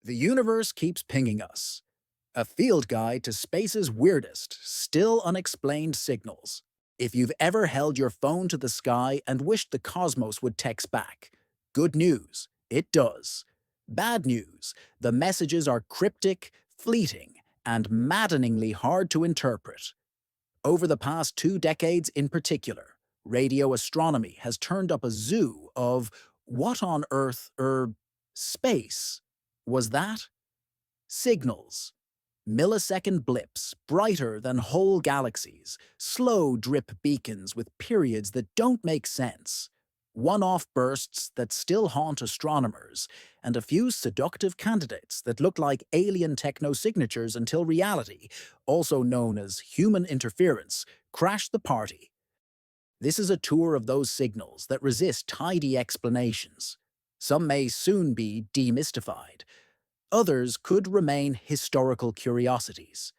The universe keeps pinging us. A field guide to space's weirdest, still unexplained signals. If you've ever held your phone to the sky and wished the cosmos would text back, good news, it does. Bad news, the messages are cryptic, fleeting, and maddeningly hard to interpret. Over the past 2 decades in particular, radio astronomy has turned up a zoo of what on earth, space was that? Signals. Millisecond blips, brighter than whole galaxies, slow drip beacons with periods that don't make sense, one-off bursts that still haunt astronomers, and a few seductive candidates that look like alien techno-signatures until reality, also known as human interference, crashed the party. This is a tour of those signals that resist tidy explanations. Some may soon be demystified. Others could remain historical curiosities.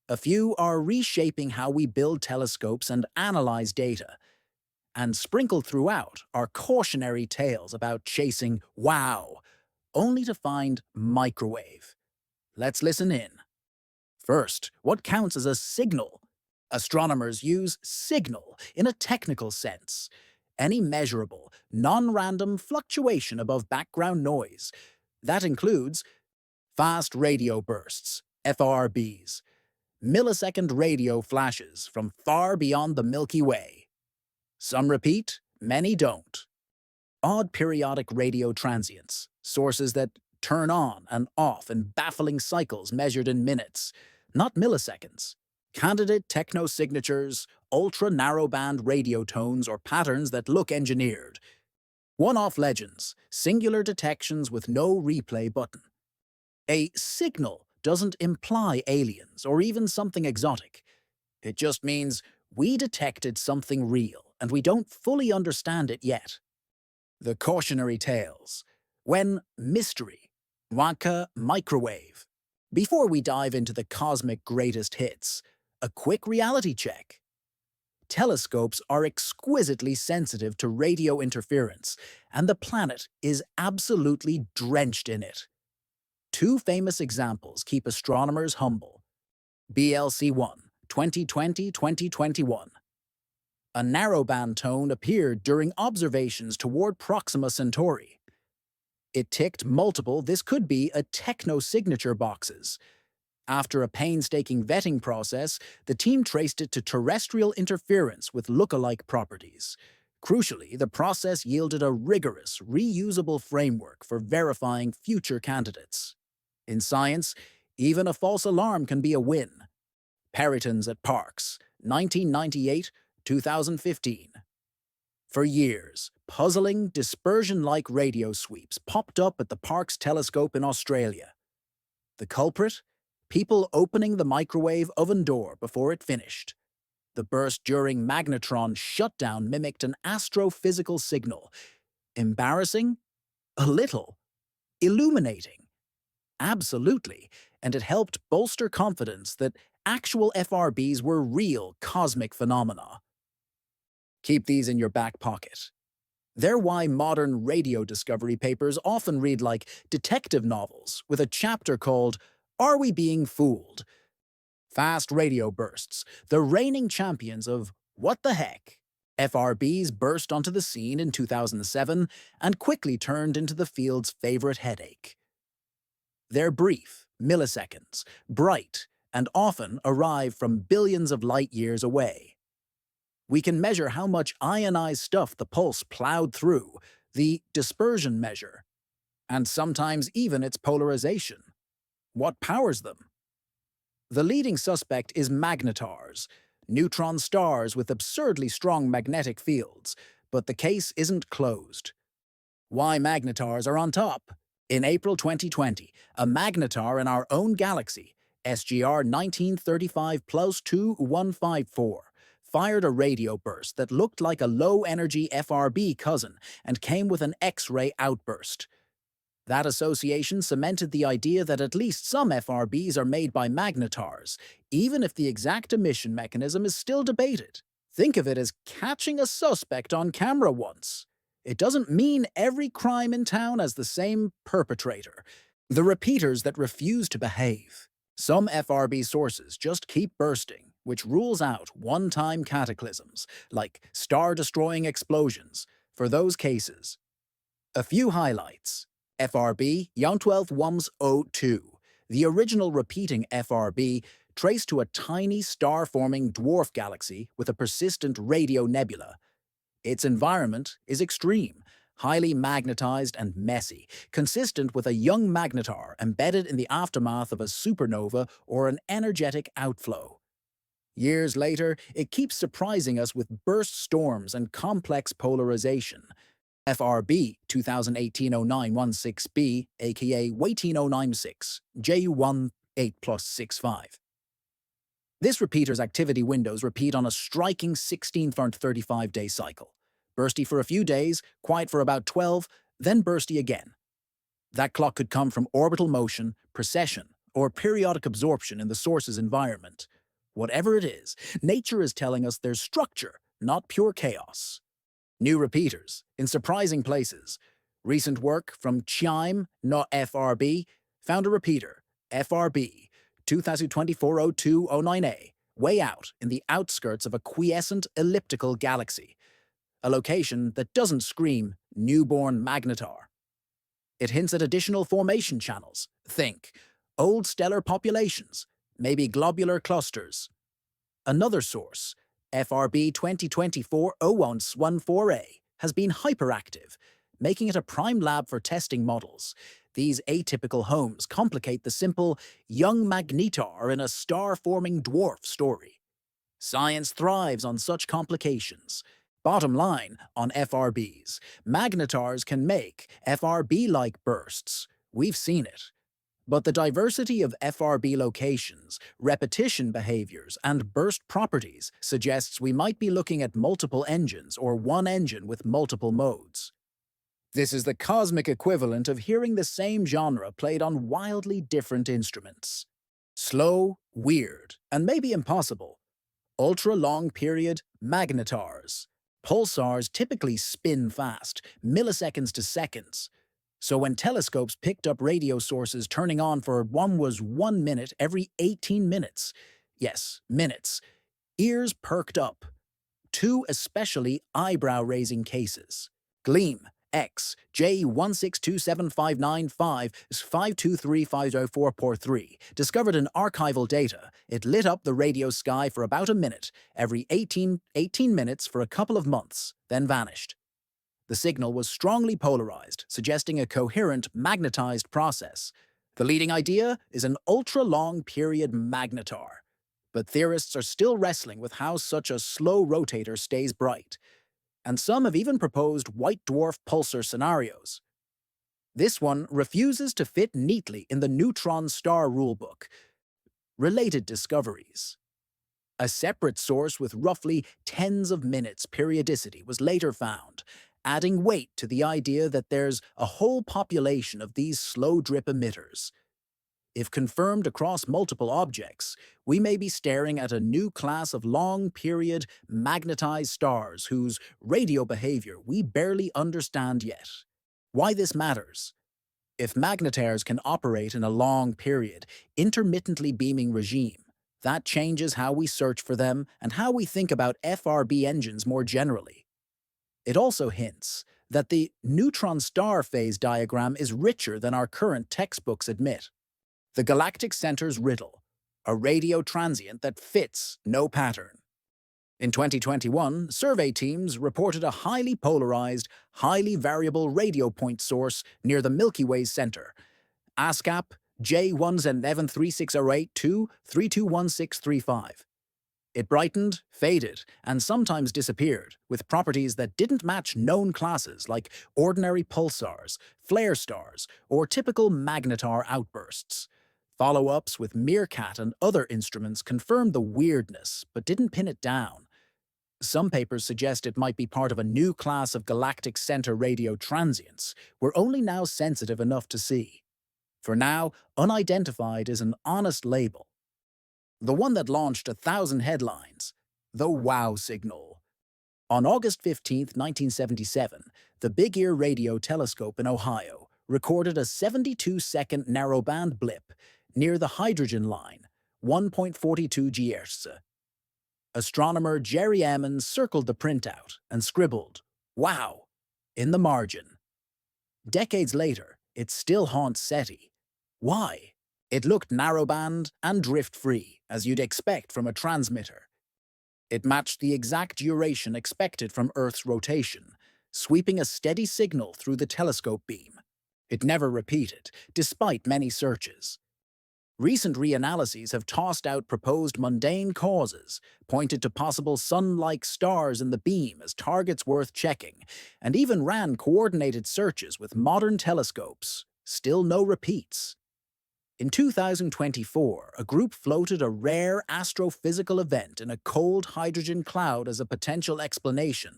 A few are reshaping how we build telescopes and analyze data. And sprinkled throughout are cautionary tales about chasing wow, only to find microwave. Let's listen in. First, what counts as a signal? Astronomers use signal in a technical sense. Any measurable, non-random fluctuation above background noise. That includes fast radio bursts, FRBs, millisecond radio flashes from far beyond the Milky Way. Some repeat, many don't. Odd periodic radio transients, sources that turn on and off in baffling cycles measured in minutes, not milliseconds. Candidate techno-signatures, ultra-narrowband radio tones or patterns that look engineered. One-off legends, singular detections with no replay button. A signal doesn't imply aliens or even something exotic. It just means we detected something real and we don't fully understand it yet. The cautionary tales. When mystery. Waka microwave. Before we dive into the cosmic greatest hits, a quick reality check. Telescopes are exquisitely sensitive to radio interference, and the planet is absolutely drenched in it. Two famous examples keep astronomers humble. BLC-1, 2020-2021. A narrowband tone appeared during observations toward Proxima Centauri. It ticked multiple "this could be a techno-signature" boxes. After a painstaking vetting process, the team traced it to terrestrial interference with look-alike properties. Crucially, the process yielded a rigorous, reusable framework for verifying future candidates. In science, even a false alarm can be a win. Perytons at Parkes, 1998-2015. For years, puzzling, dispersion-like radio sweeps popped up at the Parkes telescope in Australia. The culprit? People opening the microwave oven door before it finished. The burst during Magnetron shutdown mimicked an astrophysical signal. Embarrassing? A little. Illuminating? Absolutely, and it helped bolster confidence that actual FRBs were real cosmic phenomena. Keep these in your back pocket. They're why modern radio discovery papers often read like detective novels with a chapter called "Are We Being Fooled?" Fast radio bursts, the reigning champions of what the heck. FRBs burst onto the scene in 2007 and quickly turned into the field's favorite headache. They're brief, milliseconds, bright, and often arrive from billions of light-years away. We can measure how much ionized stuff the pulse plowed through, the dispersion measure, and sometimes even its polarization. What powers them? The leading suspect is magnetars, neutron stars with absurdly strong magnetic fields, but the case isn't closed. Why magnetars are on top? In April 2020, a magnetar in our own galaxy, SGR 1935+2154, fired a radio burst that looked like a low-energy FRB cousin and came with an X-ray outburst. That association cemented the idea that at least some FRBs are made by magnetars, even if the exact emission mechanism is still debated. Think of it as catching a suspect on camera once. It doesn't mean every crime in town has the same perpetrator. The repeaters that refuse to behave. Some FRB sources just keep bursting, which rules out one-time cataclysms, like star-destroying explosions. For those cases, a few highlights. FRB Young-12-WUMS-02. The original repeating FRB traced to a tiny star-forming dwarf galaxy with a persistent radio nebula. Its environment is extreme, highly magnetized and messy, consistent with a young magnetar embedded in the aftermath of a supernova or an energetic outflow. Years later, it keeps surprising us with burst storms and complex polarization. FRB 2018-09-16b, aka 18096, JU1 8+65. This repeater's activity windows repeat on a striking 16-35-day cycle. Bursty for a few days, quiet for about 12, then bursty again. That clock could come from orbital motion, precession, or periodic absorption in the source's environment. Whatever it is, nature is telling us there's structure, not pure chaos. New repeaters, in surprising places. Recent work from Chime, not FRB, found a repeater, FRB 2024-02-09A, way out in the outskirts of a quiescent elliptical galaxy, a location that doesn't scream newborn Magnetar. It hints at additional formation channels. Think old stellar populations, maybe globular clusters. Another source, FRB 2024-01-14A, has been hyperactive, making it a prime lab for testing models. These atypical homes complicate the simple young Magnetar in a star-forming dwarf story. Science thrives on such complications. Bottom line on FRBs, Magnetars can make FRB-like bursts. We've seen it. But the diversity of FRB locations, repetition behaviors, and burst properties suggests we might be looking at multiple engines or one engine with multiple modes. This is the cosmic equivalent of hearing the same genre played on wildly different instruments. Slow, weird, and maybe impossible. Ultra-long period magnetars. Pulsars typically spin fast, milliseconds to seconds. So when telescopes picked up radio sources turning on for one was 1 minute every 18 minutes, yes, minutes, ears perked up. Two especially eyebrow-raising cases. Gleam X J1627595-52350443 discovered in archival data. It lit up the radio sky for about a minute, every 18 minutes for a couple of months, then vanished. The signal was strongly polarized, suggesting a coherent, magnetized process. The leading idea is an ultra-long period magnetar. But theorists are still wrestling with how such a slow rotator stays bright. And some have even proposed white dwarf pulsar scenarios. This one refuses to fit neatly in the Neutron star rulebook. Related discoveries. A separate source with roughly tens of minutes periodicity was later found, adding weight to the idea that there's a whole population of these slow drip emitters. If confirmed across multiple objects, we may be staring at a new class of long-period, magnetized stars whose radio behavior we barely understand yet. Why this matters? If magnetars can operate in a long period, intermittently beaming regime, that changes how we search for them and how we think about FRB engines more generally. It also hints that the neutron star phase diagram is richer than our current textbooks admit. The galactic center's riddle, a radio transient that fits no pattern. In 2021, survey teams reported a highly polarized, highly variable radio point source near the Milky Way's center, ASCAP J1113608-2321635. It brightened, faded, and sometimes disappeared, with properties that didn't match known classes like ordinary pulsars, flare stars, or typical magnetar outbursts. Follow-ups with Meerkat and other instruments confirmed the weirdness, but didn't pin it down. Some papers suggest it might be part of a new class of galactic center radio transients we're only now sensitive enough to see. For now, unidentified is an honest label. The one that launched 1,000 headlines, the wow signal. On August 15, 1977, the Big Ear Radio Telescope in Ohio recorded a 72-second narrowband blip near the hydrogen line, 1.42 GHz. Astronomer Jerry Emmons circled the printout and scribbled, "Wow," in the margin. Decades later, it still haunts SETI. Why? It looked narrowband and drift-free, as you'd expect from a transmitter. It matched the exact duration expected from Earth's rotation, sweeping a steady signal through the telescope beam. It never repeated, despite many searches. Recent reanalyses have tossed out proposed mundane causes, pointed to possible sun-like stars in the beam as targets worth checking, and even ran coordinated searches with modern telescopes. Still no repeats. In 2024, a group floated a rare astrophysical event in a cold hydrogen cloud as a potential explanation,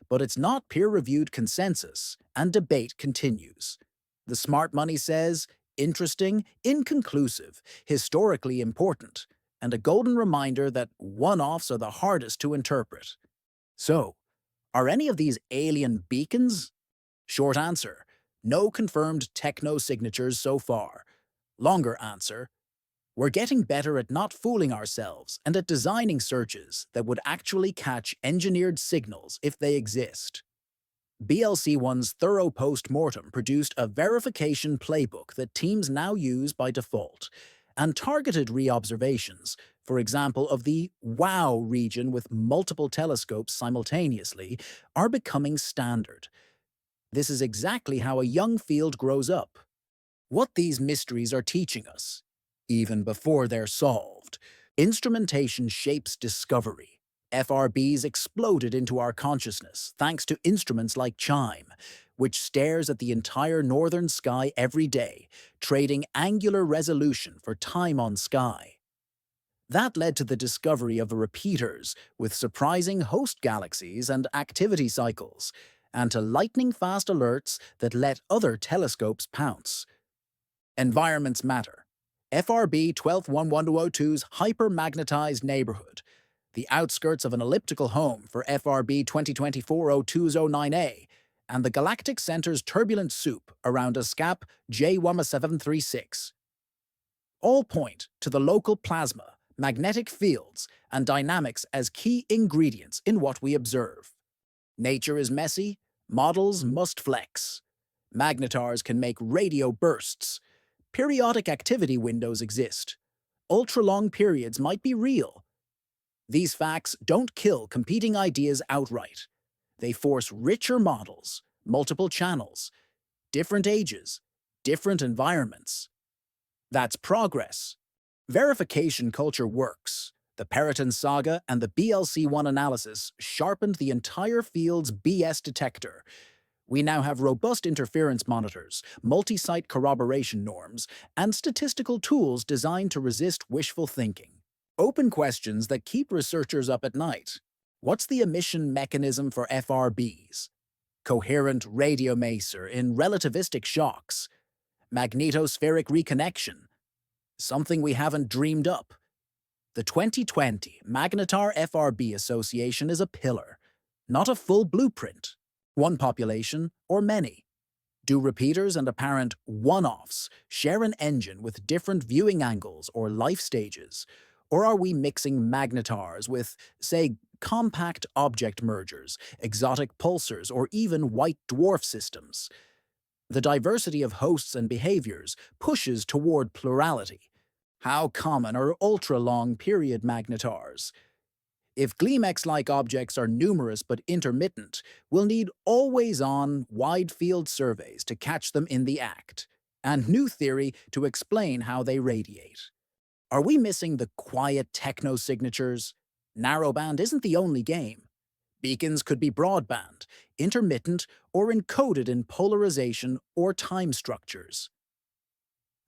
but it's not peer-reviewed consensus, and debate continues. The smart money says, interesting, inconclusive, historically important, and a golden reminder that one-offs are the hardest to interpret. So, are any of these alien beacons? Short answer, no confirmed techno-signatures so far. Longer answer, we're getting better at not fooling ourselves and at designing searches that would actually catch engineered signals if they exist. BLC1's thorough post-mortem produced a verification playbook that teams now use by default, and targeted re-observations, for example of the WOW region with multiple telescopes simultaneously, are becoming standard. This is exactly how a young field grows up. What these mysteries are teaching us, even before they're solved. Instrumentation shapes discovery. FRBs exploded into our consciousness thanks to instruments like CHIME, which stares at the entire northern sky every day, trading angular resolution for time on sky. That led to the discovery of the repeaters with surprising host galaxies and activity cycles, and to lightning-fast alerts that let other telescopes pounce. Environments matter. FRB 12-11202's hyper-magnetized neighborhood, the outskirts of an elliptical home for FRB 2024-0209A, and the galactic center's turbulent soup around a SCAP J1736. All point to the local plasma, magnetic fields, and dynamics as key ingredients in what we observe. Nature is messy, models must flex. Magnetars can make radio bursts. Periodic activity windows exist. Ultra-long periods might be real. These facts don't kill competing ideas outright. They force richer models, multiple channels, different ages, different environments. That's progress. Verification culture works. The Perytons saga and the BLC1 analysis sharpened the entire field's BS detector. We now have robust interference monitors, multi-site corroboration norms, and statistical tools designed to resist wishful thinking. Open questions that keep researchers up at night. What's the emission mechanism for FRBs? Coherent radiomaser in relativistic shocks. Magnetospheric reconnection. Something we haven't dreamed up. The 2020 Magnetar FRB Association is a pillar, not a full blueprint. One population or many? Do repeaters and apparent one-offs share an engine with different viewing angles or life stages? Or are we mixing magnetars with, say, compact object mergers, exotic pulsars, or even white dwarf systems? The diversity of hosts and behaviors pushes toward plurality. How common are ultra-long period magnetars? If Gleamex-like objects are numerous but intermittent, we'll need always-on, wide-field surveys to catch them in the act, and new theory to explain how they radiate. Are we missing the quiet techno-signatures? Narrowband isn't the only game. Beacons could be broadband, intermittent, or encoded in polarization or time structures.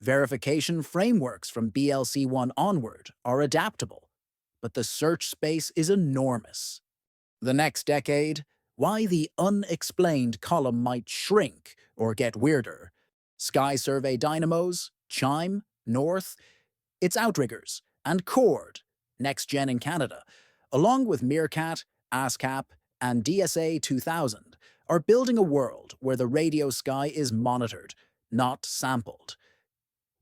Verification frameworks from BLC1 onward are adaptable, but the search space is enormous. The next decade, why the unexplained column might shrink or get weirder. Sky Survey Dynamos, Chime, North, its outriggers, and Cord, next gen in Canada, along with Meerkat, ASCAP, and DSA 2000, are building a world where the radio sky is monitored, not sampled.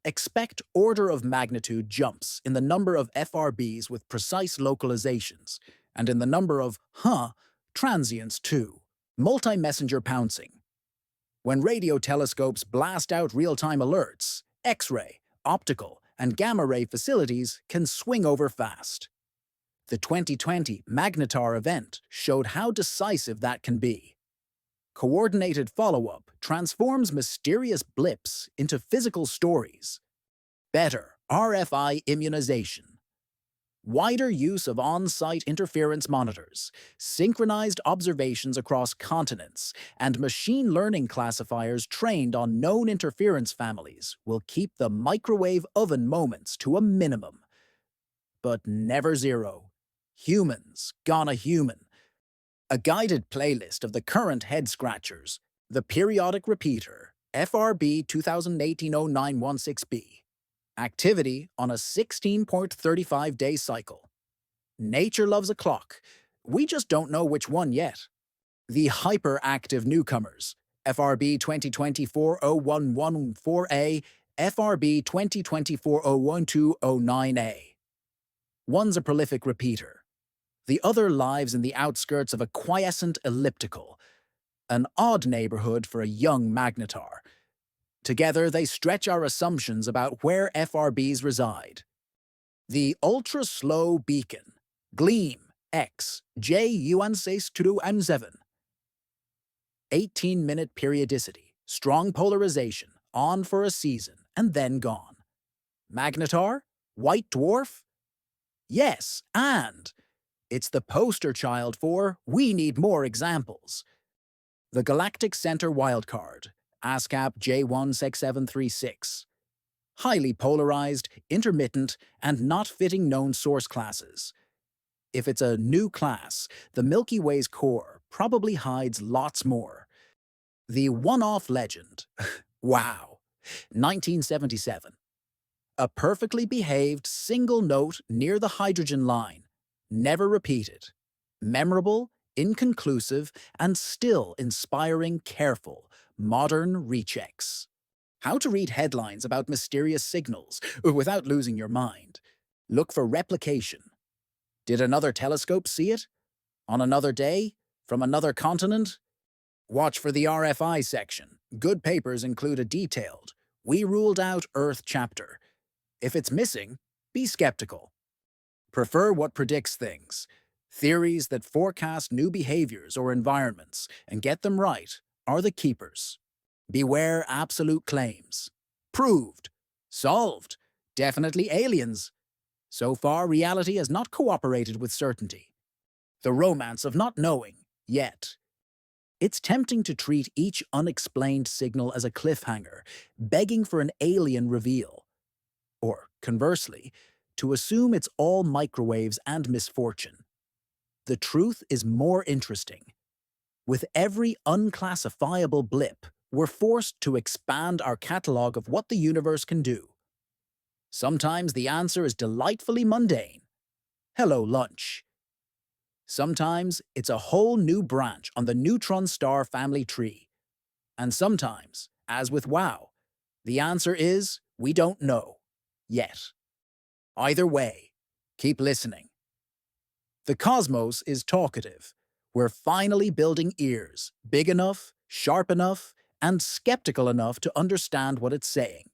Expect order of magnitude jumps in the number of FRBs with precise localizations, and in the number of, transients too. Multi-messenger pouncing. When radio telescopes blast out real-time alerts, X-ray, optical, and gamma-ray facilities can swing over fast. The 2020 Magnetar event showed how decisive that can be. Coordinated follow-up transforms mysterious blips into physical stories. Better RFI immunization. Wider use of on-site interference monitors, synchronized observations across continents, and machine learning classifiers trained on known interference families will keep the microwave oven moments to a minimum. But never zero. Humans gonna human. A guided playlist of the current head-scratchers, the periodic repeater, FRB 2018-0916b. Activity on a 16.35-day cycle. Nature loves a clock. We just don't know which one yet. The hyperactive newcomers, FRB 2024-0114a, FRB 2024-01209a. One's a prolific repeater. The other lives in the outskirts of a quiescent elliptical, an odd neighborhood for a young Magnetar. Together, they stretch our assumptions about where FRBs reside. The ultra-slow beacon, Gleam X JU1627. 18-minute periodicity, strong polarization, on for a season, and then gone. Magnetar? White dwarf? Yes, and it's the poster child for we need more examples. The Galactic Center wildcard, ASCAP J16736. Highly polarized, intermittent, and not fitting known source classes. If it's a new class, the Milky Way's core probably hides lots more. The one-off legend. Wow. 1977. A perfectly behaved single note near the hydrogen line. Never repeated. Memorable, inconclusive, and still inspiring careful, modern rechecks. How to read headlines about mysterious signals without losing your mind. Look for replication. Did another telescope see it? On another day? From another continent? Watch for the RFI section. Good papers include a detailed, "We ruled out Earth" chapter. If it's missing, be skeptical. Prefer what predicts things. Theories that forecast new behaviors or environments and get them right are the keepers. Beware absolute claims. Proved. Solved. Definitely aliens. So far, reality has not cooperated with certainty. The romance of not knowing, yet. It's tempting to treat each unexplained signal as a cliffhanger, begging for an alien reveal. Or, conversely, to assume it's all microwaves and misfortune. The truth is more interesting. With every unclassifiable blip, we're forced to expand our catalog of what the universe can do. Sometimes the answer is delightfully mundane. Hello, lunch. Sometimes it's a whole new branch on the neutron star family tree. And sometimes, as with WOW, the answer is we don't know. Yet. Either way, keep listening. The cosmos is talkative. We're finally building ears, big enough, sharp enough, and skeptical enough to understand what it's saying.